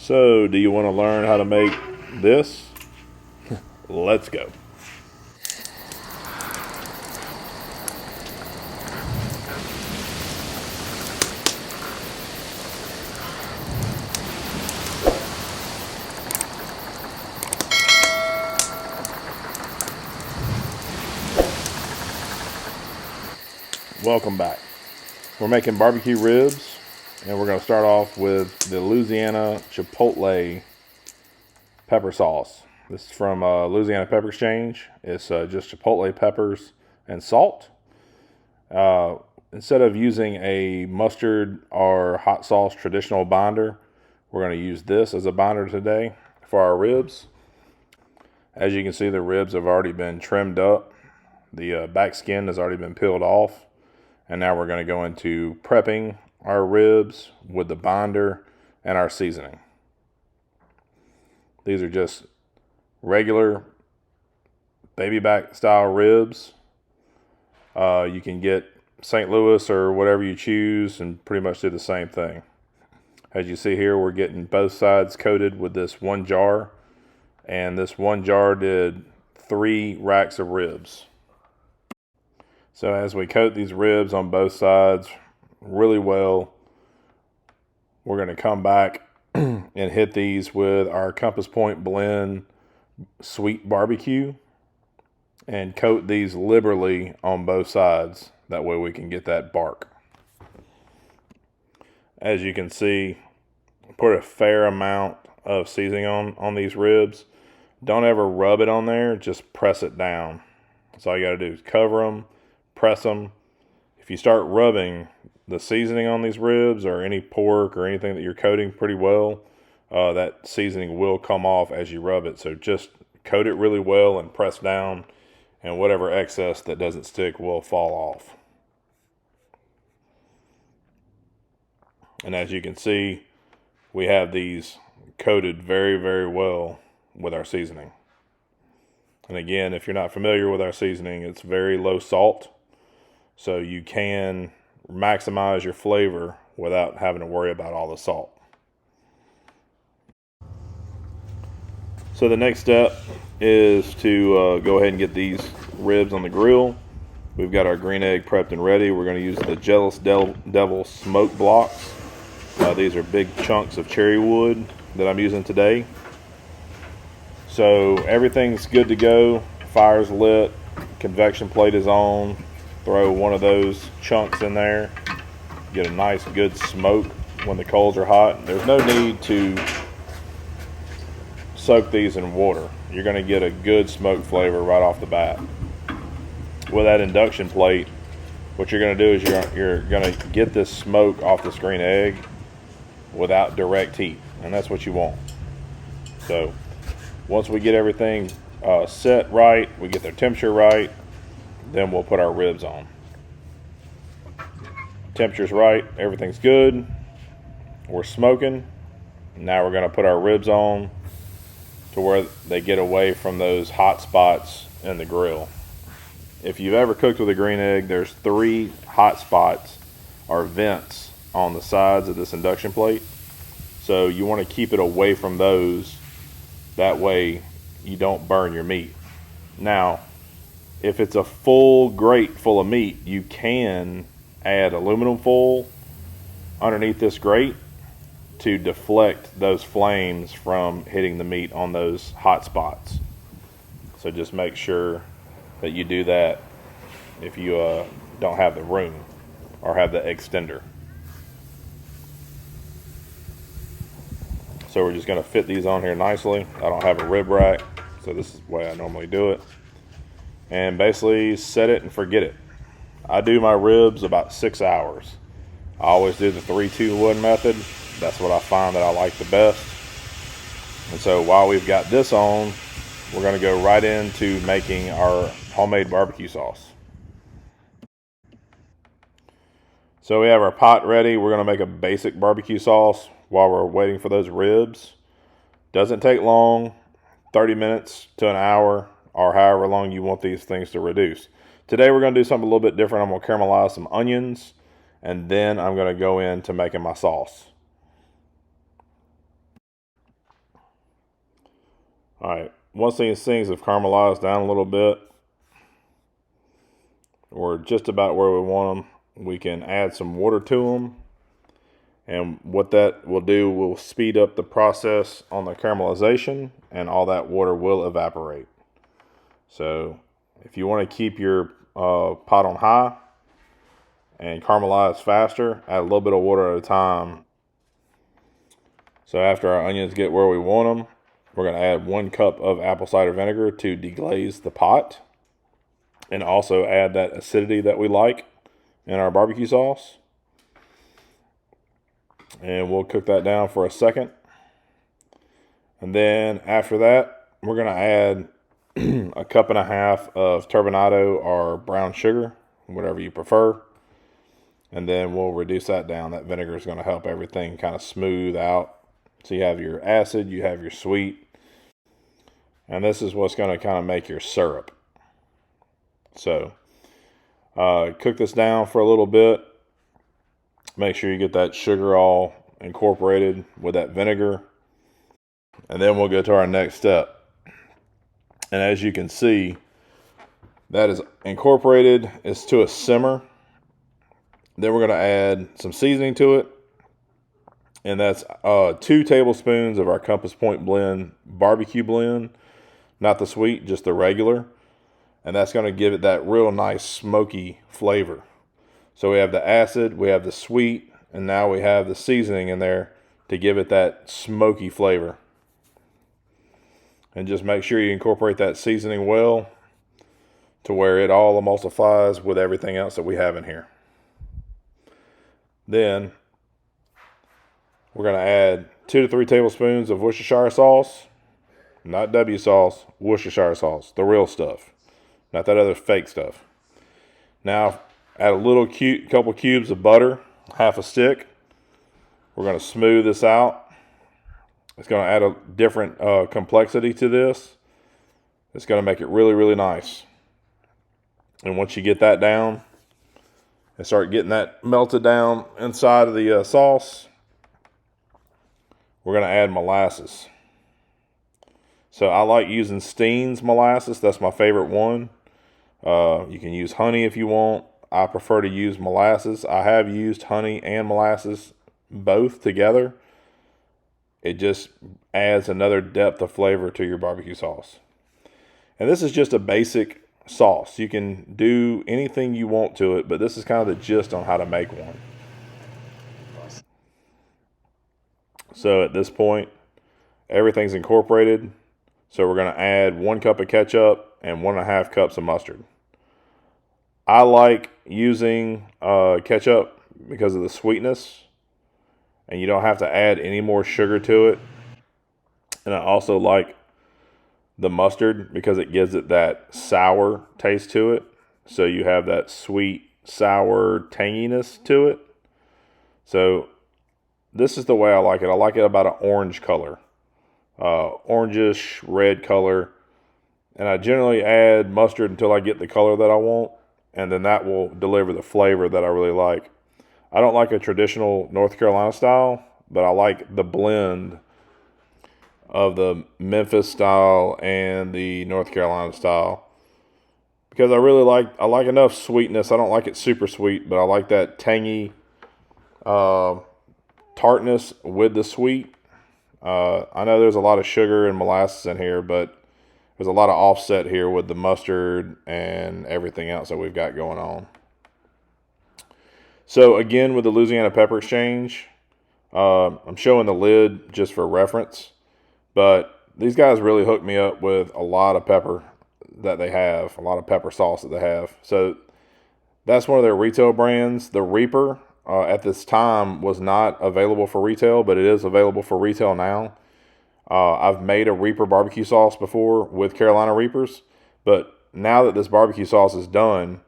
So, do you want to learn how to make this? Let's go. Welcome back. We're making barbecue ribs, and we're going to start off with the Louisiana Chipotle pepper sauce. This is from Louisiana Pepper Exchange. It's just Chipotle peppers and salt. Instead of using a mustard or hot sauce traditional binder, we're going to use this as a binder today for our ribs. As you can see, the ribs have already been trimmed up. The back skin has already been peeled off. And now we're going to go into prepping our ribs with the binder and our seasoning. These are just regular baby back style ribs. You can get St. Louis or whatever you choose and pretty much do the same thing. As you see here, we're getting both sides coated with this one jar. And this one jar did 3 racks of ribs. So as we coat these ribs on both sides really well, we're going to come back and hit these with our Compass Point Blend Sweet Barbecue and coat these liberally on both sides. That way we can get that bark. As you can see, put a fair amount of seasoning on these ribs. Don't ever rub it on there, just press it down. That's all you got to do is cover them. Press them. If you start rubbing the seasoning on these ribs or any pork or anything that you're coating pretty well, that seasoning will come off as you rub it. So just coat it really well and press down, and whatever excess that doesn't stick will fall off. And as you can see, we have these coated very, very well with our seasoning. And again, if you're not familiar with our seasoning, it's very low salt. So you can maximize your flavor without having to worry about all the salt. So the next step is to go ahead and get these ribs on the grill. We've got our green egg prepped and ready. We're going to use the Jealous Devil smoke blocks. These are big chunks of cherry wood that I'm using today. So everything's good to go. Fire's lit. Convection plate is on. Throw one of those chunks in there. Get a nice good smoke when the coals are hot. There's no need to soak these in water. You're going to get a good smoke flavor right off the bat. With that induction plate, what you're going to do is you're going to get this smoke off this green egg without direct heat. And that's what you want. So once we get everything set right, we get their temperature right, then we'll put our ribs on. Temperature's right, everything's good. We're smoking. Now we're going to put our ribs on to where they get away from those hot spots in the grill. If you've ever cooked with a green egg, there's 3 hot spots or vents on the sides of this induction plate. So you want to keep it away from those. That way you don't burn your meat. Now, if it's a full grate full of meat, you can add aluminum foil underneath this grate to deflect those flames from hitting the meat on those hot spots. So just make sure that you do that if you don't have the room or have the extender. So we're just going to fit these on here nicely. I don't have a rib rack, so this is the way I normally do it. And basically set it and forget it. I do my ribs about 6 hours. I always do the 3-2-1 method. That's what I find that I like the best. And so while we've got this on, we're going to go right into making our homemade barbecue sauce. So we have our pot ready. We're going to make a basic barbecue sauce while we're waiting for those ribs. Doesn't take long, 30 minutes to an hour, or however long you want these things to reduce. Today we're going to do something a little bit different. I'm going to caramelize some onions, and then I'm going to go into making my sauce. All right, once these things have caramelized down a little bit, we're just about where we want them. We can add some water to them. And what that will do will speed up the process on the caramelization, and all that water will evaporate. So if you want to keep your pot on high and caramelize faster, add a little bit of water at a time. So after our onions get where we want them, we're going to add 1 cup of apple cider vinegar to deglaze the pot, and also add that acidity that we like in our barbecue sauce. And we'll cook that down for a second. And then after that, we're going to add a cup and a half of turbinado or brown sugar, whatever you prefer. And then we'll reduce that down. That vinegar is going to help everything kind of smooth out. So you have your acid, you have your sweet. And this is what's going to kind of make your syrup. So cook this down for a little bit. Make sure you get that sugar all incorporated with that vinegar. And then we'll go to our next step. And as you can see, that is incorporated. It's to a simmer. Then we're going to add some seasoning to it. And that's 2 tablespoons of our Compass Point blend, barbecue blend. Not the sweet, just the regular. And that's going to give it that real nice smoky flavor. So we have the acid, we have the sweet, and now we have the seasoning in there to give it that smoky flavor. And just make sure you incorporate that seasoning well to where it all emulsifies with everything else that we have in here. Then we're going to add 2 to 3 tablespoons of Worcestershire sauce. Not W sauce, Worcestershire sauce, the real stuff. Not that other fake stuff. Now, add a little couple cubes of butter, half a stick. We're going to smooth this out. It's going to add a different complexity to this. It's going to make it really, really nice. And once you get that down and start getting that melted down inside of the sauce, we're going to add molasses. So I like using Steen's molasses. That's my favorite one. You can use honey if you want. I prefer to use molasses. I have used honey and molasses both together. It just adds another depth of flavor to your barbecue sauce. And this is just a basic sauce. You can do anything you want to it, but this is kind of the gist on how to make one. So at this point, everything's incorporated. So we're going to add 1 cup of ketchup and 1.5 cups of mustard. I like using ketchup because of the sweetness, and you don't have to add any more sugar to it. And I also like the mustard because it gives it that sour taste to it. So you have that sweet, sour tanginess to it. So this is the way I like it. I like it about an orange color. Orangish red color, and I generally add mustard until I get the color that I want, and then that will deliver the flavor that I really like. I don't like a traditional North Carolina style, but I like the blend of the Memphis style and the North Carolina style because I like enough sweetness. I don't like it super sweet, but I like that tangy tartness with the sweet. I know there's a lot of sugar and molasses in here, but there's a lot of offset here with the mustard and everything else that we've got going on. So again, with the Louisiana Pepper Exchange, I'm showing the lid just for reference, but these guys really hooked me up with a lot of pepper that they have, a lot of pepper sauce that they have. So that's one of their retail brands. The Reaper at this time was not available for retail, but it is available for retail now. I've made a Reaper barbecue sauce before with Carolina Reapers, but now that this barbecue sauce is done,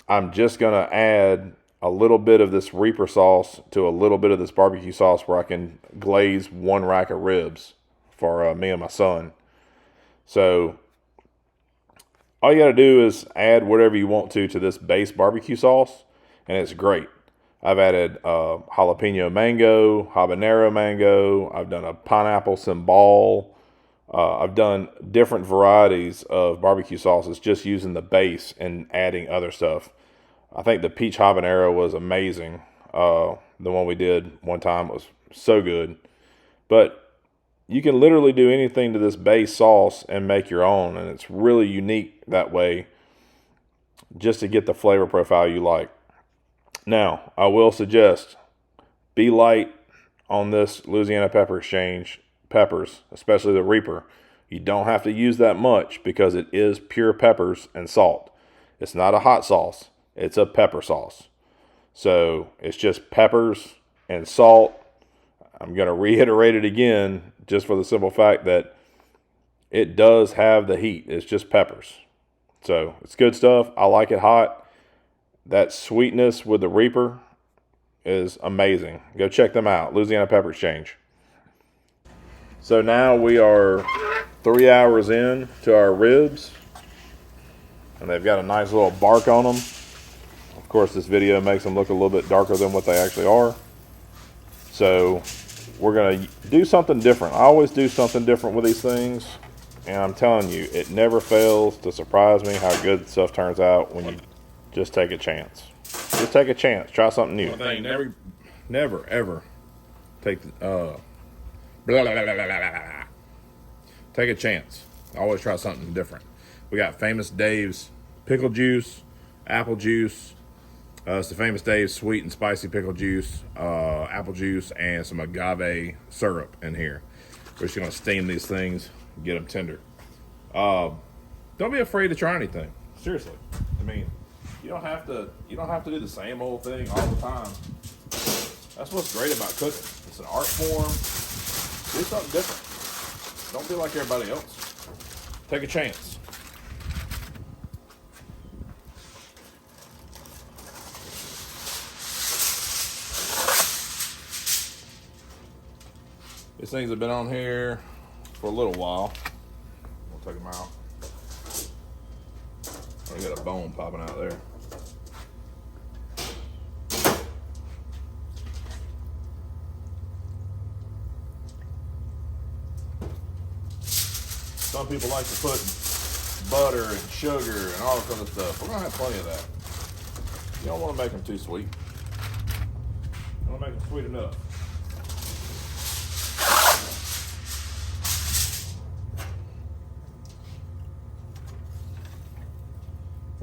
I'm just going to add a little bit of this Reaper sauce to a little bit of this barbecue sauce where I can glaze 1 rack of ribs for me and my son. So all you got to do is add whatever you want to this base barbecue sauce, and it's great. I've added jalapeno mango, habanero mango. I've done a pineapple cymbal, I've done different varieties of barbecue sauces just using the base and adding other stuff. I think the peach habanero was amazing. The one we did one time was so good. But you can literally do anything to this base sauce and make your own, and it's really unique that way just to get the flavor profile you like. Now, I will suggest be light on this Louisiana Pepper Exchange peppers, especially the Reaper. You don't have to use that much because it is pure peppers and salt. It's not a hot sauce. It's a pepper sauce. So it's just peppers and salt. I'm going to reiterate it again just for the simple fact that it does have the heat. It's just peppers. So it's good stuff. I like it hot. That sweetness with the Reaper is amazing. Go check them out. Louisiana Pepper Exchange. So now we are 3 hours in to our ribs. And they've got a nice little bark on them. Of course, this video makes them look a little bit darker than what they actually are. So we're going to do something different. I always do something different with these things. And I'm telling you, it never fails to surprise me how good stuff turns out when you just take a chance. Just take a chance. Try something new. One thing, never, ever take take a chance. Always try something different. We got Famous Dave's pickle juice, apple juice. It's the Famous Dave's sweet and spicy pickle juice, apple juice, and some agave syrup in here. We're just going to steam these things and get them tender. Don't be afraid to try anything. Seriously. I mean, you don't have to do the same old thing all the time. That's what's great about cooking. It's an art form. Do something different. Don't be like everybody else. Take a chance. These things have been on here for a little while. We'll take them out. I got a bone popping out there. Some people like to put butter and sugar and all this other stuff. We're going to have plenty of that. You don't want to make them too sweet. You want to make them sweet enough.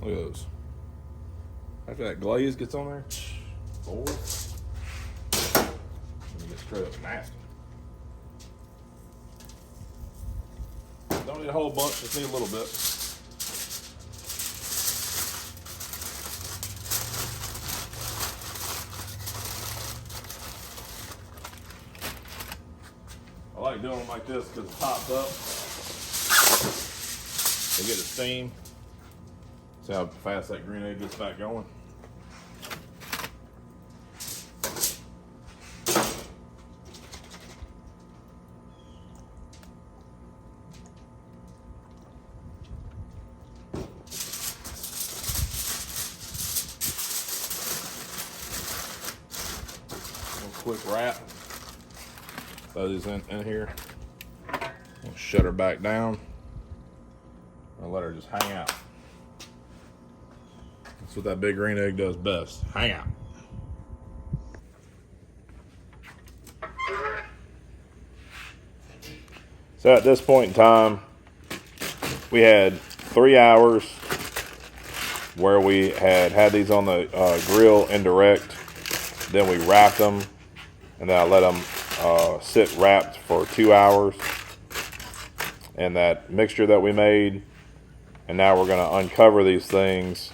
Look at those. After that glaze gets on there, boy, you get straight up nasty. Don't need a whole bunch, just need a little bit. I like doing them like this because it pops up. They get the steam. See how fast that green egg gets back going? Quick wrap. Throw these in here. We'll shut her back down. I'll let her just hang out. That's what that big green egg does best. Hang out. So at this point in time, we had 3 hours where we had these on the grill indirect. Then we wrapped them, and then I let them sit wrapped for 2 hours. And that mixture that we made, and now we're going to uncover these things,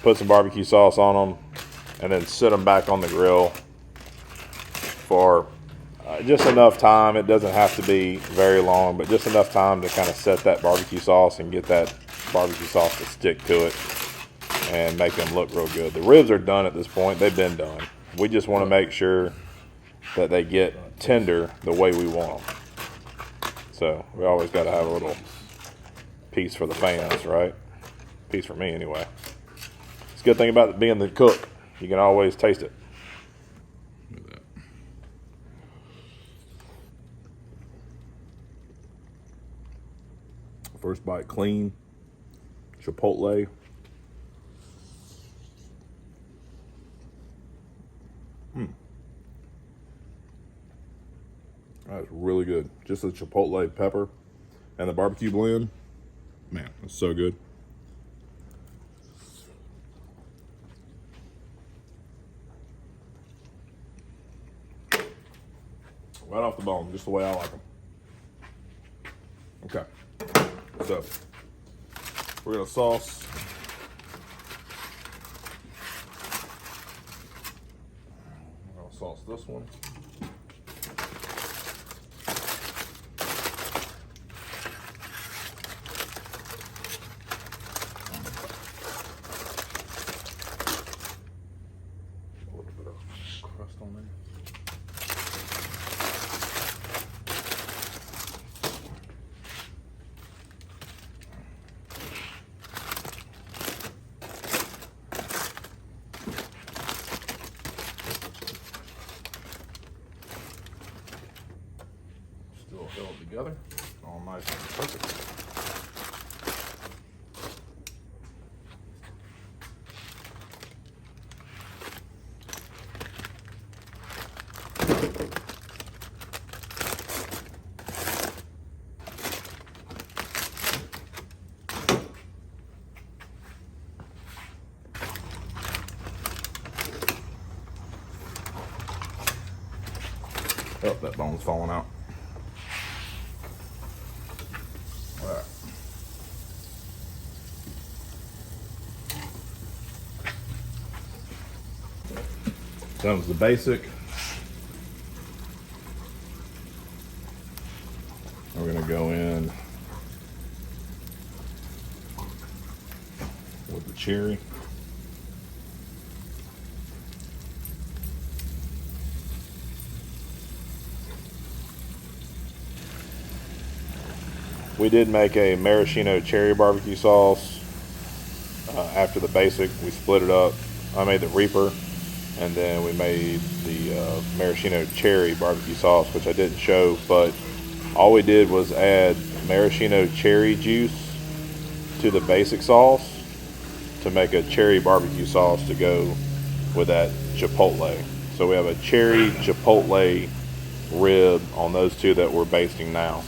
put some barbecue sauce on them, and then sit them back on the grill for just enough time. It doesn't have to be very long, but just enough time to kind of set that barbecue sauce and get that barbecue sauce to stick to it and make them look real good. The ribs are done at this point. They've been done. We just want to make sure that they get tender the way we want them. So we always got to have a little piece for the fans, right? Piece for me anyway. It's a good thing about being the cook. You can always taste it. First bite clean. Chipotle. That's really good. Just the Chipotle pepper and the barbecue blend. Man, it's so good. Right off the bone, just the way I like them. Okay, so we're gonna sauce. We're gonna sauce this one. A little bit of crust on there. Still held together, all nice and perfect. Oh, that bone's falling out. All right. That was the basic. We're gonna go in with the cherry. We did make a maraschino cherry barbecue sauce after the basic. We split it up. I made the Reaper, and then we made the maraschino cherry barbecue sauce, which I didn't show, but all we did was add maraschino cherry juice to the basic sauce to make a cherry barbecue sauce to go with that Chipotle. So we have a cherry Chipotle rib on those two that we're basting now.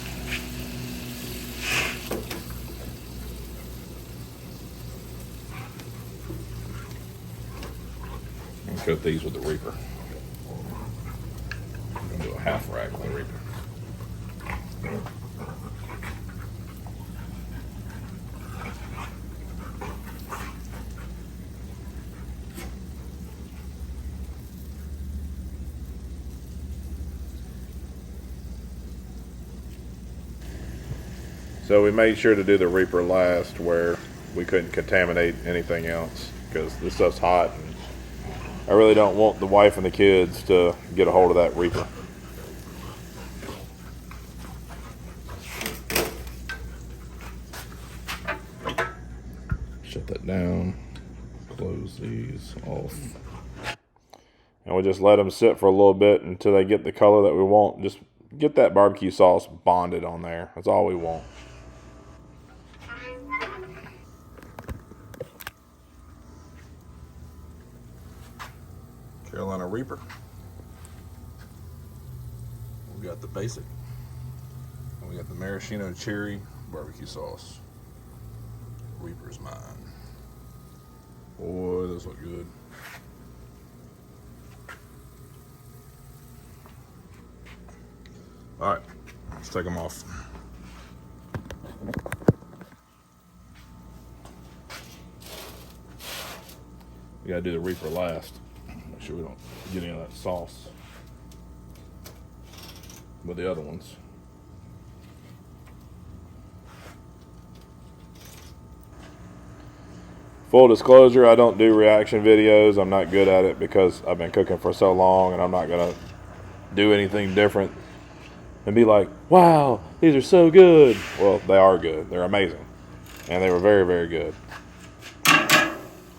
And coat these with the Reaper. I'm gonna do a half rack on the Reaper. So we made sure to do the Reaper last where we couldn't contaminate anything else because this stuff's hot and I really don't want the wife and the kids to get a hold of that Reaper. Shut that down, close these off. And we just let them sit for a little bit until they get the color that we want. Just get that barbecue sauce bonded on there. That's all we want. Carolina Reaper. We got the basic. And we got the maraschino cherry barbecue sauce. Reaper's mine. Boy, those look good. All right, let's take them off. We gotta do the Reaper last. Make sure we don't get any of that sauce with the other ones. Full disclosure, I don't do reaction videos. I'm not good at it because I've been cooking for so long and I'm not gonna do anything different and be like, wow, these are so good. Well, they are good. They're amazing. And they were very, very good.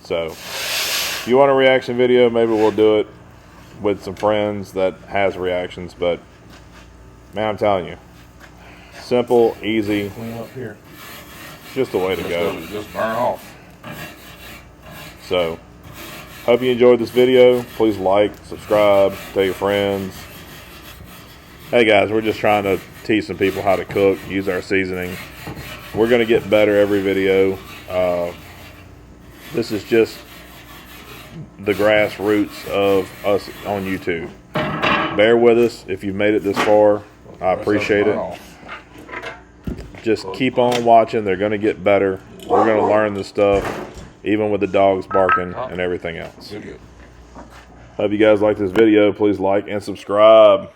So, if you want a reaction video, maybe we'll do it with some friends that has reactions. But, man, I'm telling you, simple, easy. Clean up here. just the way to go. Just burn off. So, hope you enjoyed this video. Please like, subscribe, tell your friends. Hey guys, we're just trying to teach some people how to cook, use our seasoning. We're going to get better every video. This is just the grassroots of us on YouTube. Bear with us if you've made it this far. I appreciate it. Just keep on watching. They're going to get better. We're going to learn this stuff, even with the dogs barking and everything else. Hope you guys like this video. Please like and subscribe.